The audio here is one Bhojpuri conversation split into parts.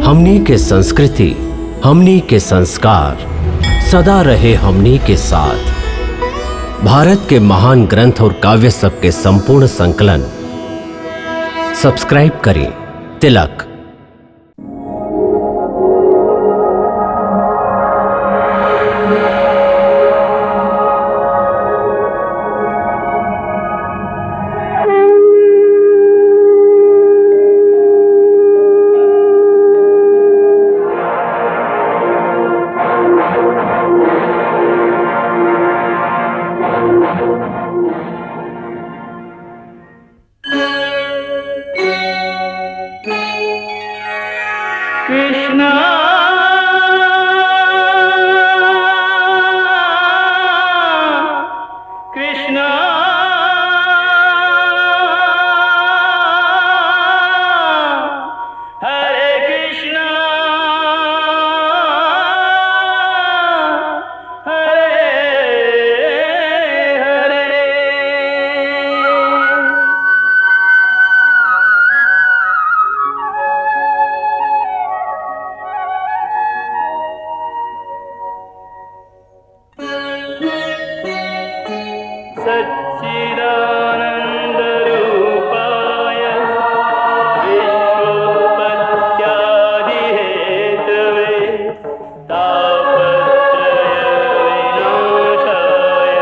हमनी के संस्कृति, हमनी के संस्कार सदा रहे हमनी के साथ। भारत के महान ग्रंथ और काव्य सब के संपूर्ण संकलन सब्सक्राइब करें तिलक। कृष्णा कृष्णा हरे कृष्णा हरे हरे। सच्चिदानन्दरूपाय विश्वोत्पत्त्यादिहेतवे तापत्रयविनाशाय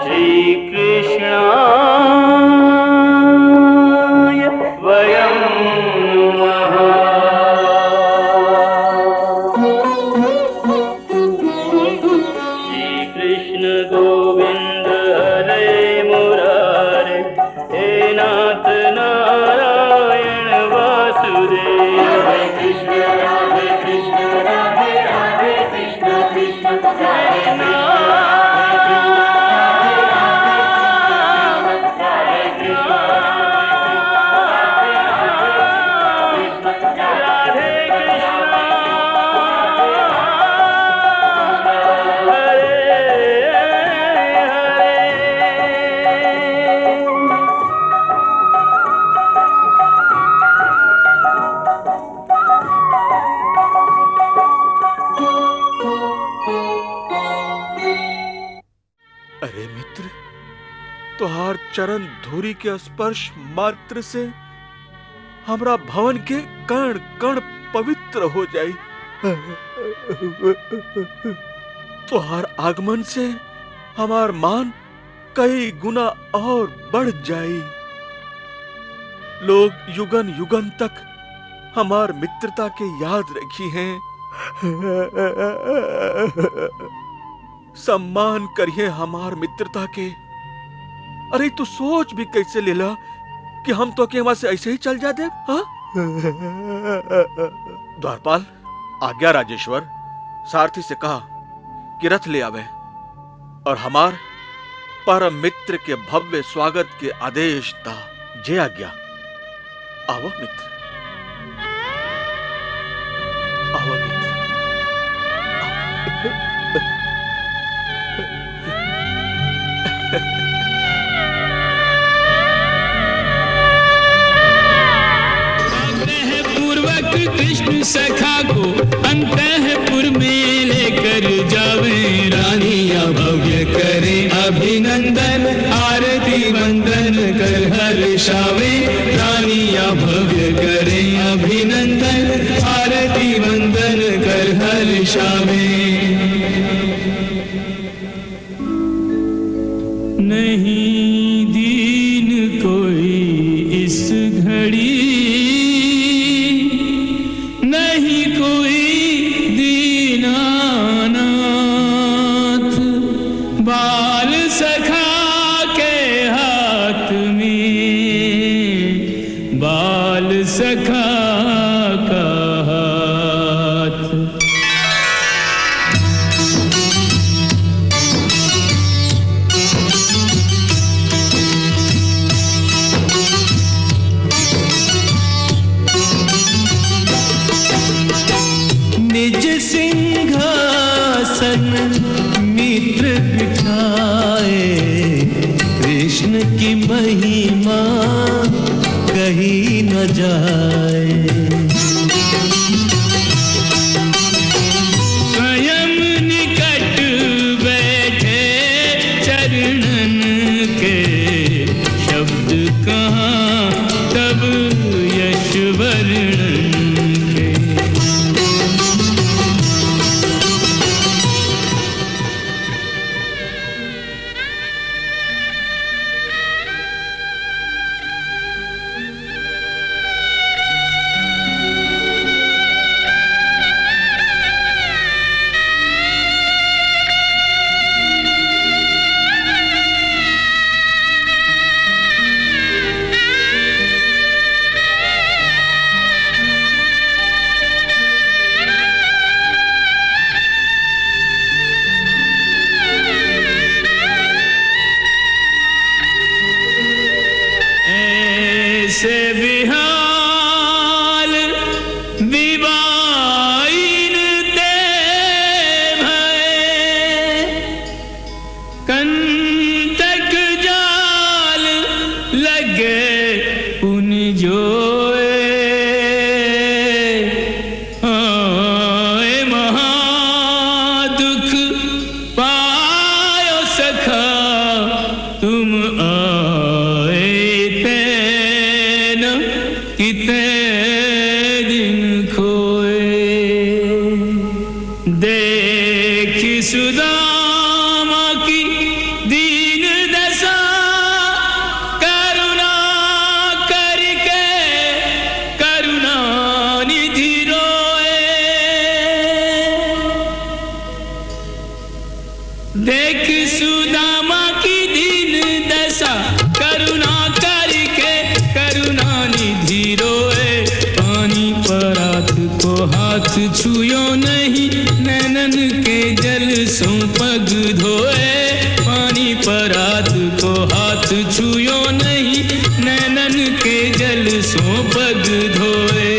श्रीकृष्णाय वयं नमः। श्रीकृष्ण गोविंद हरे मुरारे, हे नाथ नारायण वासुदेव। हरे कृष्ण राधे राधे कृष्ण कृष्ण हरे अरे मित्र, तुहार चरण धूरी के स्पर्श मात्र से हमरा भवन के कण कण पवित्र हो जाई। तुहार आगमन से हमार मान कई गुना और बढ़ जाई। लोग युगन युगन तक हमार मित्रता के याद रखी हैं। सम्मान करिए हमार मित्रता के। अरे तू सोच भी कैसे लेला कि हम तो के वहां से ऐसे ही चल जाते। हाँ? द्वारपाल, आज्ञा राजेश्वर, सारथी से कहा कि रथ ले आवे और हमार परम मित्र के भव्य स्वागत के आदेश दा। जय आज्ञा। आओ मित्र, आओ मित्र। पूर्वक कृष्ण सखा को अंतःपुर में लेकर जावे, रानिया भव्य करे अभिनंदन, आरती वंदन कर हर्षावे। रानिया भव्य करे अभिनंदन, आरती वंदन कर हर्षावे। नहीं दीन कोई इस घड़ी, नहीं कोई दीनानाथ, बाल सखा के हाथ में, बाल सखा का हाथ। निज सिंहासन मित्र बिठाए, कृष्ण की महिमा कही न जाए। वर्णन के। ऐसे बिहाल विवाइन ते भय, कंटक जाल लगे उन जोए। आए महादुख पायो सखा तुम आए कितने दिन खोए। देखी सुदामा की दीन दशा, करुणा करके करुणा निधि रोए। देख सुदामा की दीन दशा, करुणा करके करुणा निधि रोए। पानी परात को हाथ छुयो नहीं, नैनन के जल सो पग धोए। पानी परात को हाथ छुयो नहीं, नैनन के जल सो पग धोए।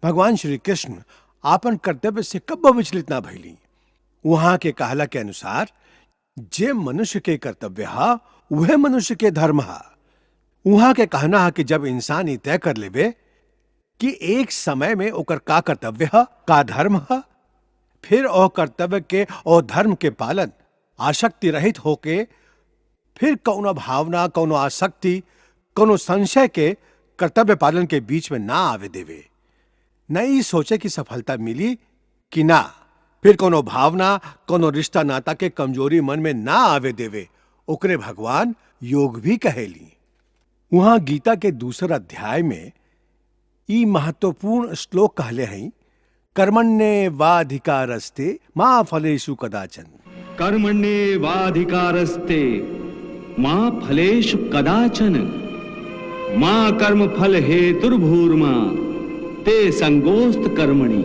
भगवान श्री कृष्ण आपन कर्तव्य से कब विचलित ना भइली। वहां के कहला के अनुसार जे मनुष्य के कर्तव्य हा वह मनुष्य के धर्म हा। वहां के कहना है कि जब इंसान ये तय कर लेवे कि एक समय में ओकर का कर्तव्य हा का धर्म हा, फिर ओ कर्तव्य के ओ धर्म के पालन आसक्ति रहित होके फिर कौनो भावना कौनो आसक्ति कौनो संशय के कर्तव्य पालन के बीच में ना आवे देवे। न ही सोचे कि सफलता मिली कि ना, फिर कोनो भावना कोनो रिश्ता नाता के कमजोरी मन में ना आवे देवे, ओकरे भगवान योग भी कहेली। वहां गीता के दूसरा अध्याय में ई महत्वपूर्ण श्लोक कहले हैं, कर्मण्ये वाधिकारस्ते मां फलेषु कदाचन। कर्मण्ये वाधिकारस्ते मां फलेषु कदाचन, मां कर्म फल हेतुर्भूर्मा ते संगोस्त कर्मणि।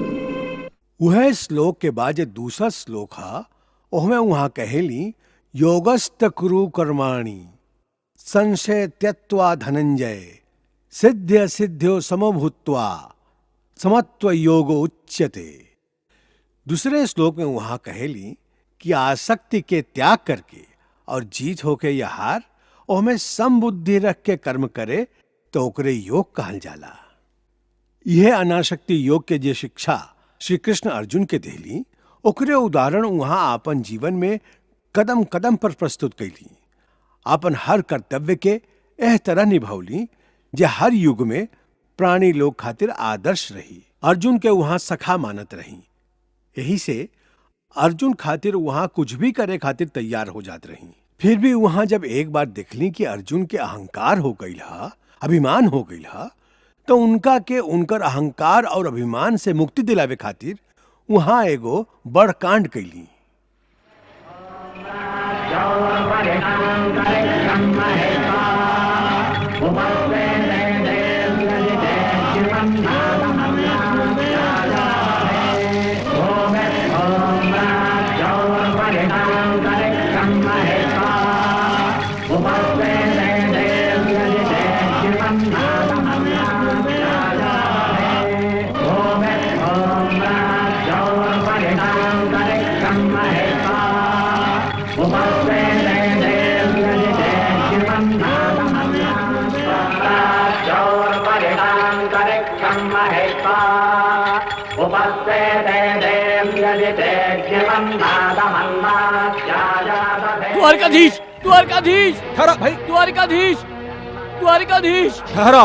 वह श्लोक के बाद जो दूसरा श्लोक है उसमें वहां कहेली, योगस्त कुरु कर्माणि संशय त्यक्त्वा धनंजय, सिद्ध्य सिद्ध्यो समभूत्वा समत्व योगो उच्यते। दूसरे श्लोक में वहां कहेली कि आसक्ति के त्याग करके और जीत होके या हार और हमें समबुद्धि रख के कर्म करे तो ओकरे योग कहल जाला। यह अनासक्ति योग के जे शिक्षा श्री कृष्ण अर्जुन के देली, ओकरे उदाहरण वहां आपन जीवन में कदम कदम पर प्रस्तुत कैली। आपन हर कर्तव्य के एह तरह निभावली जे हर युग में प्राणी लोग खातिर आदर्श रही। अर्जुन के वहां सखा मानत रही, यही से अर्जुन खातिर वहां कुछ भी करे खातिर तैयार हो जात रही। फिर भी वहां जब एक बार देखली कि अर्जुन के अहंकार हो गई हा, अभिमान हो गई हा, तो उनका के उनकर अहंकार और अभिमान से मुक्ति दिलावे खातिर वहां एगो बड़ कांड कैली। द्वारकाधीश, द्वारकाधीश, ठहरा भाई, द्वारकाधीश, द्वारकाधीश। ठहरा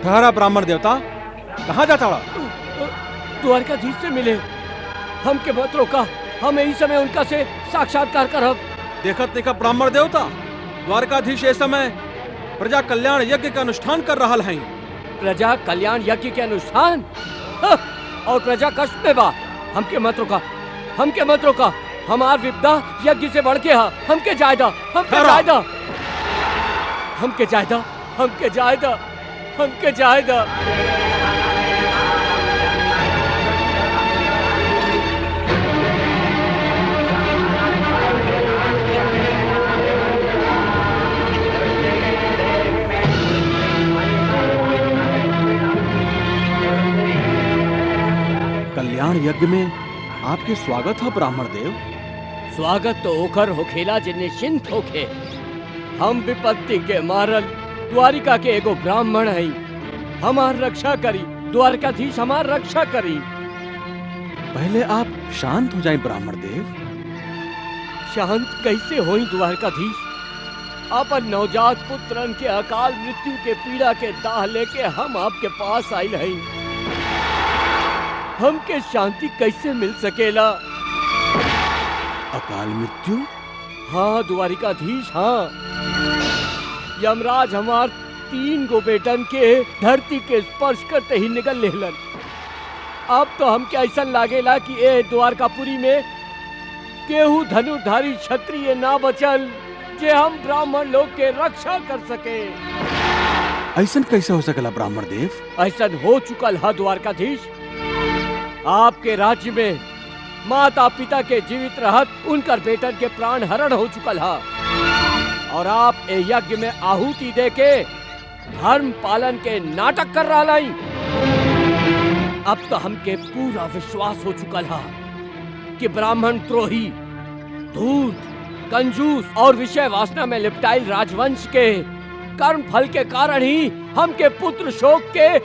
ठहरा ब्राह्मण देवता, कहाँ जाता रहा? द्वारकाधीश से मिले, हम के मत रोका, हम यही समय उनका से साक्षात्कार करब। देखत देखा ब्राह्मण देवता, द्वारकाधीश इस समय प्रजा कल्याण यज्ञ का अनुष्ठान कर रहा है। प्रजा कल्याण यज्ञ के अनुष्ठान हाँ, और प्रजा कष्ट में बा। हमके मत रोका, हमके मत रोका, हमार विपदा यज्ञ से बढ़ के हा। हमके जायदा, हमके जायदा, हमके जायदा, हमके जायदा, हमके जायदा। कल्याण यज्ञ में आपके स्वागत है ब्राह्मण देव। स्वागत तो ओकर होखेला जे निश्चिंत होखे। हम विपत्ति के मारल द्वारिका के एगो ब्राह्मण हई, हमार रक्षा करी, द्वारकाधीश हमार रक्षा करी। पहले आप शांत हो जाएं ब्राह्मण देव। शांत कैसे होई द्वारकाधीश? अपन नवजात पुत्रन के अकाल मृत्यु के पीड़ा के दाह लेके हम आपके पास आइल हई। हमके शांति कैसे मिल सकेला? अकाल मृत्यु? हाँ द्वारिकाधीश, हाँ। यमराज हमार 3 गो बेटन के धरती के स्पर्श करते ही निकल लेलन। अब तो हमके ऐसा लागेला कि ए द्वारकापुरी में केहू धनुर्धारी क्षत्रिय ना बचल जे हम ब्राह्मण लोग के रक्षा कर सके। ऐसा कैसे हो सकेला ब्राह्मण देव? ऐसा हो चुकल है द्वारकाधीश। आपके राज्य में माता पिता के जीवित रहत उनकर बेटन के प्राण हरण हो चुकल है, और आप ए यज्ञ में आहुति दे के धर्म पालन के नाटक कर रहा है। अब तो हमके पूरा विश्वास हो चुकल है कि ब्राह्मण द्रोही, धूर्त, कंजूस और विषय वासना में लिपटाइल राजवंश के कर्म फल के कारण ही हमके पुत्र शोक के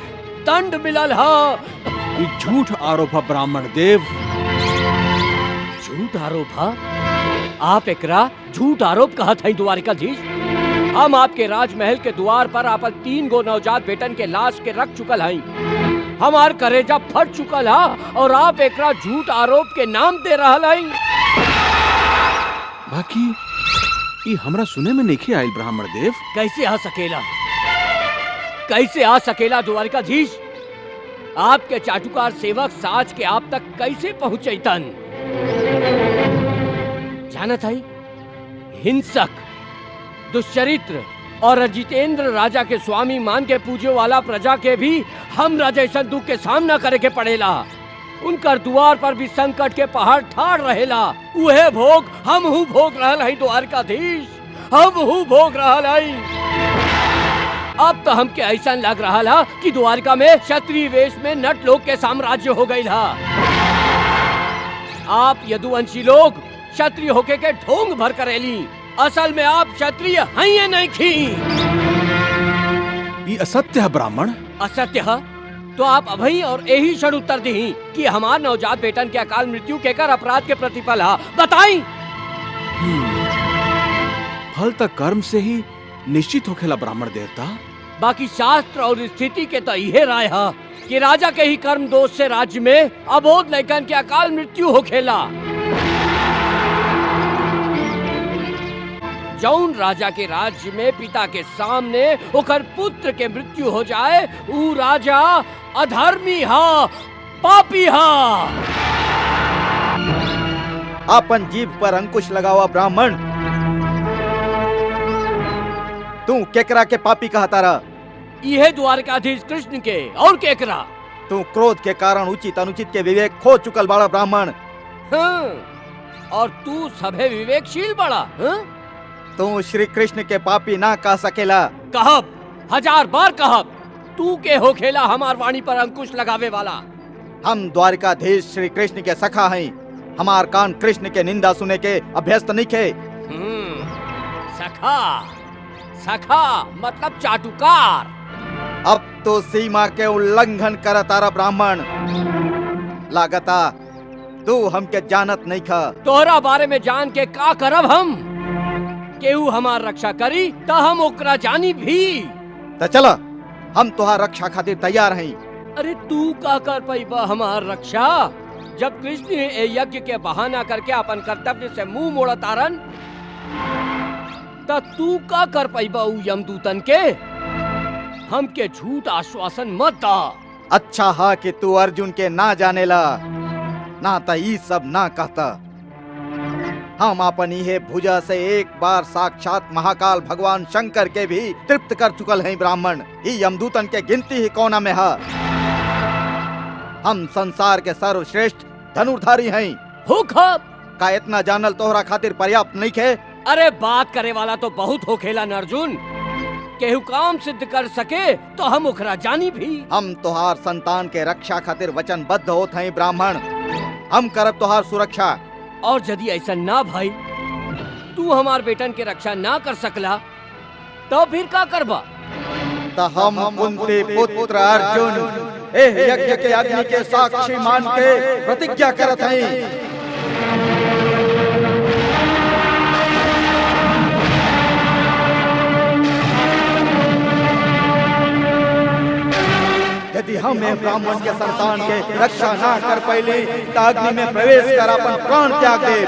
दंड मिलल है। ये झूठ आरोप है ब्राह्मण देव। झूठ आरोप है? आप एकरा झूठ आरोप कहत हैं द्वारिकाधीश? हम आपके राजमहल के द्वार पर आपन 3 गो नवजात बेटन के लाश के रख चुकल हैं। हमार करेजा फट चुकल है और आप एकरा झूठ आरोप के नाम दे रहल हैं। बाकी ये हमरा सुने में नहीं आयल ब्राह्मण देव। कैसे आ सकेला, कैसे आ सकेला द्वारिकाधीश? आपके चाटुकार सेवक साज के आप तक कैसे पहुंचैतन? जानत है, हिंसक, दुष्चरित्र और अजितेंद्र राजा के स्वामी मान के पूजे वाला प्रजा के भी हमरा जैसन दुख के सामना करे के पड़ेला। उनकर द्वार पर भी संकट के पहाड़ ठाड़ रहेला। उहे भोग हम हूँ भोग रहल है द्वारकाधीश, हम हूँ भोग रहल है। अब तो हमके ऐसा लग रहा है कि द्वारका में क्षत्रिय वेश में नट लोग के साम्राज्य हो गई है। आप यदुवंशी लोग क्षत्रिय होके के ढोंग भर करेली, असल में आप क्षत्रिय हैं या नहीं खी? ये असत्य है ब्राह्मण। असत्य है तो आप अभई और यही क्षण उत्तर दी कि हमार नवजात बेटन के अकाल मृत्यु के कर अपराध के प्रतिफल है, बताई। फल तक कर्म से ही निश्चित होखेला ब्राह्मण देवता। बाकी शास्त्र और स्थिति के तो यह राय है कि राजा के ही कर्म दोष से राज्य में अबोध लैकन के अकाल मृत्यु होखेला। जौन राजा के राज्य में पिता के सामने ओकर पुत्र के मृत्यु हो जाए, ऊ राजा अधर्मी हा, पापी हा। अपन जीभ पर अंकुश लगावा ब्राह्मण। तू केकरा के पापी कहता रहा? यह द्वारकाधीश कृष्ण के और केकरा। तू क्रोध के कारण उचित अनुचित के विवेक खो चुकल बड़ा ब्राह्मण। हाँ, और तू सभे विवेकशील बड़ा। हाँ? तू श्री कृष्ण के पापी ना कह सकेला। कहब, 1000 बार कहब, तू के हो खेला हमार वाणी पर अंकुश लगावे वाला। हम द्वारिकाधीश श्री कृष्ण के सखा हैं। हमार कान कृष्ण के निंदा सुने के अभ्यस्त नहीं खे। सखा, सखा मतलब चाटुकार। अब तो सीमा के उल्लंघन कर तारा ब्राह्मण। लागता तू हमके जानत नहीं खा। तोहरा बारे में जान के का करब हम? केहू हमार रक्षा करी त हम ओकरा जानी भी। तो चला, हम तुहार रक्षा खातिर तैयार हैं। अरे तू का कर पाइबा हमार रक्षा? जब कृष्ण ए यज्ञ के बहाना करके अपन कर्तव्य से मुंह मोड़ा तारन, त तू का कर पाइबा उ यमदूतन के? हमके झूठ आश्वासन मत दा। अच्छा हा कि तू अर्जुन के ना जानेला, ना त ई सब ना कहता। हम अपन इहे भुजा से एक बार साक्षात महाकाल भगवान शंकर के भी तृप्त कर चुकल हैं ब्राह्मण। ई यमदूतन के गिनती ही कोना में है। हम संसार के सर्वश्रेष्ठ धनुर्धारी हैं। का इतना जानल तोहरा खातिर पर्याप्त नहीं खे? अरे बात करे वाला तो बहुत हो खेला न अर्जुन। केहू काम सिद्ध कर सके तो हम ओकरा जानी भी। हम तोहार संतान के रक्षा खातिर वचनबद्ध होत हैं ब्राह्मण। हम करब तोहार सुरक्षा। और यदि ऐसा ना भाई, तू हमार बेटन के रक्षा ना कर सकला तो फिर का करबा? तो हम कुंती पुत्र अर्जुन एह यज्ञ के अग्नि के साक्षी मान के प्रतिज्ञा करत हैं। यदि हम ब्राह्मण के संतान के रक्षा ना कर पैली तो अग्नि में प्रवेश कर अपन प्राण त्याग दे।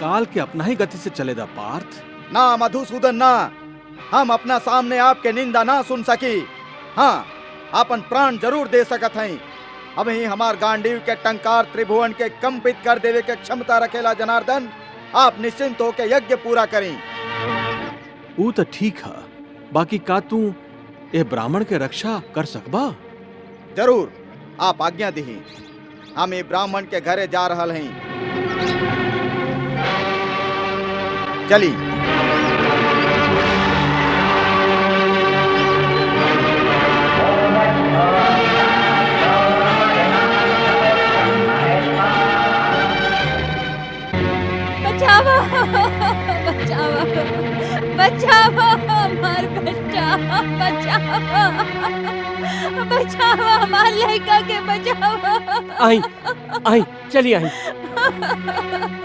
काल के अपना ही गति से चलेदा पार्थ। ना मधुसूदन ना, हम अपना सामने आपके निंदा ना सुन सकी। हाँ, अपन प्राण जरूर दे सकत हैं। अब ही हमार गांडीव के टंकार त्रिभुवन के कंपित कर देवे के क्षमता रखेला जनार्दन। आप निश्चिंत होके यज्ञ पूरा करें। वो तो ठीक है, बाकी का तू ए ब्राह्मण के रक्षा कर सकबा? जरूर, आप आज्ञा दी। हम ये ब्राह्मण के घरे जा रहल हैं। चली। बचाओ, बचाओ, बचाओ हमार बच्चा, बचाओ, बचाओ हमार लड़का के बचाओ। आई, आई, चलिए आई।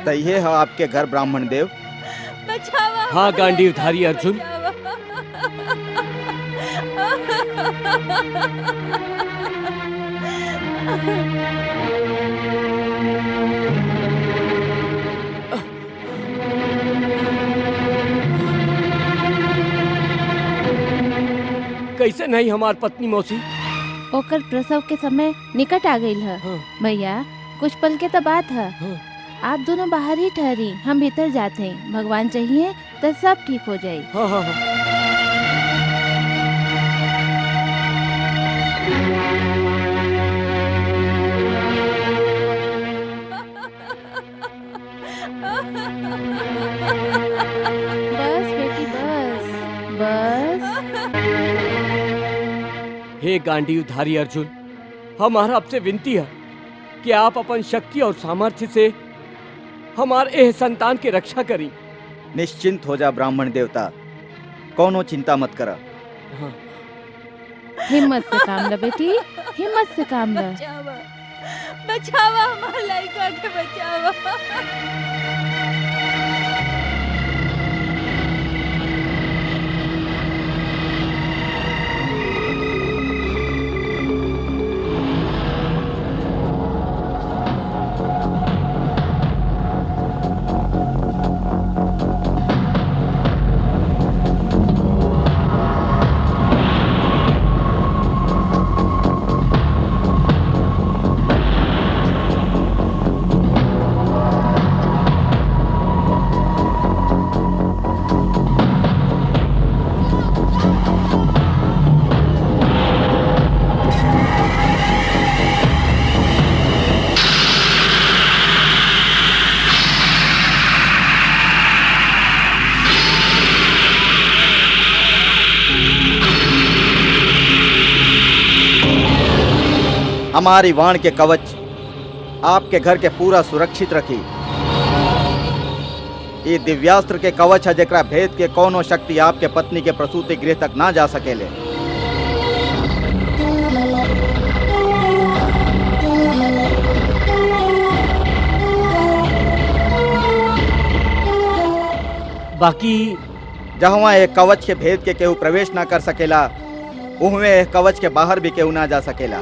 तो ये है आपके घर ब्राह्मण देव। बचाओ। हाँ गांडीवधारी अर्जुन। कैसे नहीं हमार पत्नी मौसी? ओकर प्रसव के समय निकट आ गई है। हाँ। भैया कुछ पल के तो बात है। हाँ। आप दोनों बाहर ही ठहरी, हम भीतर जाते हैं। भगवान चाहिए तो सब ठीक हो जाए। हाँ हाँ हाँ। बस बेटी बस बस। हे गांडीवधारी अर्जुन, हमारा आपसे विनती है कि आप अपन शक्ति और सामर्थ्य से हमारे एह संतान की रक्षा करी। निश्चिंत हो जा ब्राह्मण देवता, कोनो चिंता मत करा। हाँ। हिम्मत से काम लो बेटी, हिम्मत से काम लो। बचाओ हमारे लड़का के बचाओ। हमारी वाण के कवच आपके घर के पूरा सुरक्षित रखी। ये दिव्यास्त्र के कवच है जेकरा भेद के कोनो शक्ति आपके पत्नी के प्रसूति गृह तक ना जा सकेले। बाकी जहाँ एक कवच के भेद के केहू प्रवेश ना कर सकेला, उहमें एक कवच के बाहर भी केहू ना जा सकेला।